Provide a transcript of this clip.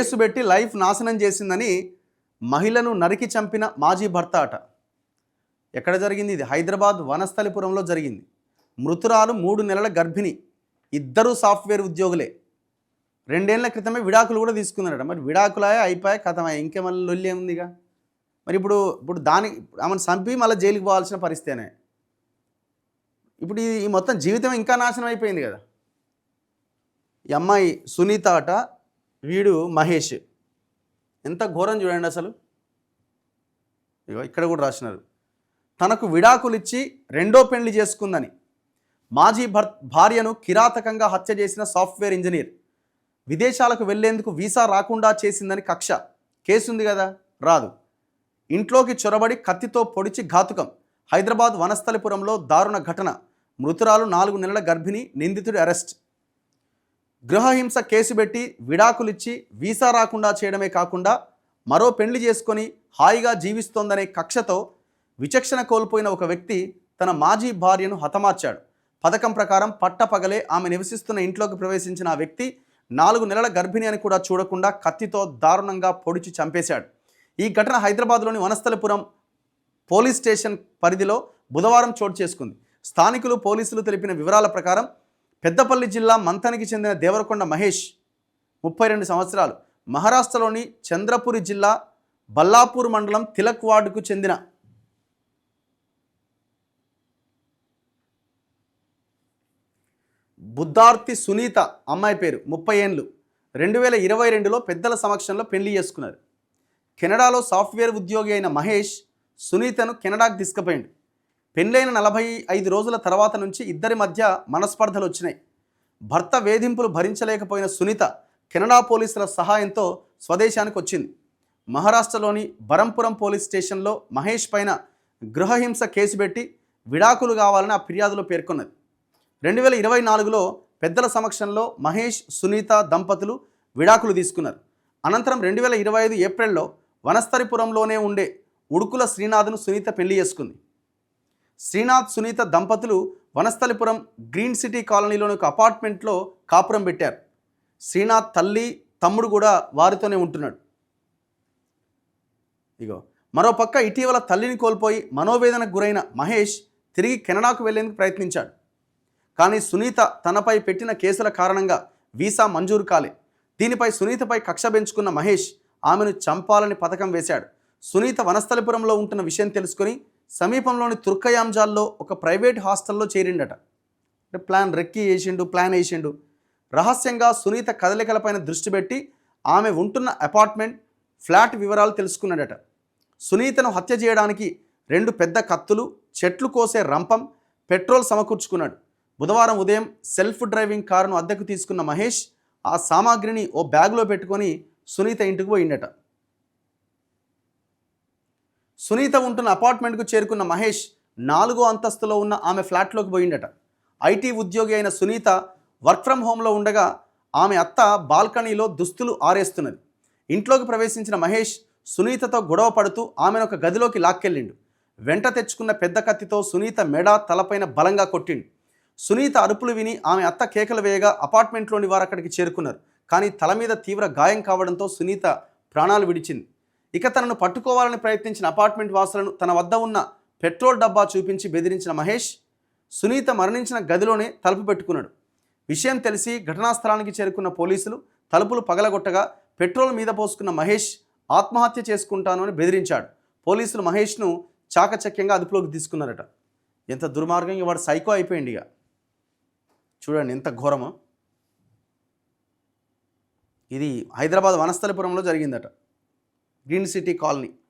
Case పెట్టి life నాశనం చేసిందని మహిళను నరికి చంపిన మాజీ భర్త అట. ఎక్కడ జరిగింది ఇది? హైదరాబాద్ వనస్థలిపురంలో జరిగింది. మృతురాలు 3 నెలల గర్భిణి. ఇద్దరు సాఫ్ట్వేర్ ఉద్యోగులే. 2 ఏళ్ల క్రితమే విడాకులు కూడా తీసుకున్నారట. మరి విడాకులాయే అయిపోయాయి, కథమాయ, ఇంకేమన్నా లొల్లి ఏముందిగా. మరి ఇప్పుడు ఆమెను చంపి మళ్ళీ జైలుకి పోవాల్సిన పరిస్థితేనే. ఇప్పుడు ఈ మొత్తం జీవితం ఇంకా నాశనం అయిపోయింది కదా. ఈ అమ్మాయి సునీత అట, వీడు మహేష్. ఎంత ఘోరం చూడండి అసలు. ఇగో ఇక్కడ కూడా రాసినారు. తనకు విడాకులు ఇచ్చి రెండో పెళ్లి చేసుకుందని మాజీ భార్యను కిరాతకంగా హత్య చేసిన సాఫ్ట్వేర్ ఇంజనీర్. విదేశాలకు వెళ్లేందుకు వీసా రాకుండా చేసిందని కక్ష. కేసు ఉంది కదా, రాదు. ఇంట్లోకి చొరబడి కత్తితో పొడిచి ఘాతుకం. హైదరాబాద్ వనస్థలిపురంలో దారుణ ఘటన. మృతురాలు 4 నెలల గర్భిణి. నిందితుడి అరెస్ట్. గృహహింస కేసు పెట్టి విడాకులిచ్చి వీసా రాకుండా చేయడమే కాకుండా మరో పెళ్లి చేసుకొని హాయిగా జీవిస్తోందనే కక్షతో విచక్షణ కోల్పోయిన ఒక వ్యక్తి తన మాజీ భార్యను హతమార్చాడు. పథకం ప్రకారం పట్టపగలే ఆమె నివసిస్తున్న ఇంట్లోకి ప్రవేశించిన ఆ వ్యక్తి 4 నెలల గర్భిణి అని కూడా చూడకుండా కత్తితో దారుణంగా పొడిచి చంపేశాడు. ఈ ఘటన హైదరాబాద్లోని వనస్థలిపురం పోలీస్ స్టేషన్ పరిధిలో బుధవారం చోటు చేసుకుంది. స్థానికులు, పోలీసులు తెలిపిన వివరాల ప్రకారం పెద్దపల్లి జిల్లా మంథనికి చెందిన దేవరకొండ మహేష్ 32 సంవత్సరాలు. మహారాష్ట్రలోని చంద్రపురి జిల్లా బల్లాపూర్ మండలం తిలక్ వార్డుకు చెందిన బుద్ధార్తి సునీత అమ్మాయి పేరు. 30 ఏళ్ళు. 2022లో పెద్దల సమక్షంలో పెళ్లి చేసుకున్నారు. కెనడాలో సాఫ్ట్వేర్ ఉద్యోగి అయిన మహేష్ సునీతను కెనడాకు తీసుకుపోయింది. పెళ్ళైన 45 రోజుల తర్వాత నుంచి ఇద్దరి మధ్య మనస్పర్ధలు వచ్చినాయి. భర్త వేధింపులు భరించలేకపోయిన సునీత కెనడా పోలీసుల సహాయంతో స్వదేశానికి వచ్చింది. మహారాష్ట్రలోని బరంపురం పోలీస్ స్టేషన్లో మహేష్ పైన గృహహింస కేసు పెట్టి విడాకులు కావాలని ఆ ఫిర్యాదులో పేర్కొన్నది. 2024లో పెద్దల సమక్షంలో మహేష్, సునీత దంపతులు విడాకులు తీసుకున్నారు. అనంతరం 2025 ఏప్రిల్లో వనస్థలిపురంలోనే ఉండే ఉడుకుల శ్రీనాథ్ను సునీత పెళ్లి చేసుకుంది. శ్రీనాథ్, సునీత దంపతులు వనస్థలిపురం గ్రీన్ సిటీ కాలనీలోని ఒక అపార్ట్మెంట్లో కాపురం పెట్టారు. శ్రీనాథ్ తల్లి, తమ్ముడు కూడా వారితోనే ఉంటున్నాడు. మరోపక్క ఇటీవల తల్లిని కోల్పోయి మనోవేదనకు గురైన మహేష్ తిరిగి కెనడాకు వెళ్లేందుకు ప్రయత్నించాడు. కానీ సునీత తనపై పెట్టిన కేసుల కారణంగా వీసా మంజూరు కాలే. దీనిపై సునీతపై కక్ష పెంచుకున్న మహేష్ ఆమెను చంపాలని పథకం వేశాడు. సునీత వనస్థలిపురంలో ఉంటున్న విషయం తెలుసుకొని సమీపంలోని తుర్కయాంజాల్లో ఒక ప్రైవేట్ హాస్టల్లో చేరిండట. అంటే ప్లాన్ వేసిండు. రహస్యంగా సునీత కదలికలపైన దృష్టి పెట్టి ఆమె ఉంటున్న అపార్ట్మెంట్, ఫ్లాట్ వివరాలు తెలుసుకున్నాడట. సునీతను హత్య చేయడానికి 2 పెద్ద కత్తులు, చెట్లు కోసే రంపం, పెట్రోల్ సమకూర్చుకున్నాడు. బుధవారం ఉదయం సెల్ఫ్ డ్రైవింగ్ కారును అద్దెకు తీసుకున్న మహేష్ ఆ సామాగ్రిని ఓ బ్యాగ్లో పెట్టుకొని సునీత ఇంటికి పోయిండట. సునీత ఉంటున్న అపార్ట్మెంట్కు చేరుకున్న మహేష్ 4వ అంతస్తులో ఉన్న ఆమె ఫ్లాట్లోకి పోయిండట. ఐటీ ఉద్యోగి అయిన సునీత వర్క్ ఫ్రమ్ హోమ్లో ఉండగా ఆమె అత్త బాల్కనీలో దుస్తులు ఆరేస్తున్నది. ఇంట్లోకి ప్రవేశించిన మహేష్ సునీతతో గొడవ పడుతూ ఆమెను ఒక గదిలోకి లాక్కెళ్ళిండు. వెంట తెచ్చుకున్న పెద్ద కత్తితో సునీత మెడ, తలపైన బలంగా కొట్టిండు. సునీత అరుపులు విని ఆమె అత్త కేకలు వేయగా అపార్ట్మెంట్లోని వారు అక్కడికి చేరుకున్నారు. కానీ తల మీద తీవ్ర గాయం కావడంతో సునీత ప్రాణాలు విడిచింది. ఇక తనను పట్టుకోవాలని ప్రయత్నించిన అపార్ట్మెంట్ వాసులను తన వద్ద ఉన్న పెట్రోల్ డబ్బా చూపించి బెదిరించిన మహేష్ సునీత మరణించిన గదిలోనే తలుపు పెట్టుకున్నాడు. విషయం తెలిసి ఘటనా స్థలానికి చేరుకున్న పోలీసులు తలుపులు పగలగొట్టగా పెట్రోల్ మీద పోసుకున్న మహేష్ ఆత్మహత్య చేసుకుంటాను అని బెదిరించాడు. పోలీసులు మహేష్ను చాకచక్యంగా అదుపులోకి తీసుకున్నారట. ఎంత దుర్మార్గం! వాడు సైకో అయిపోయింది. ఇక చూడండి ఎంత ఘోరమో. ఇది హైదరాబాద్ వనస్థలిపురంలో జరిగిందట, గ్రీన్ సిటీ కాలనీ.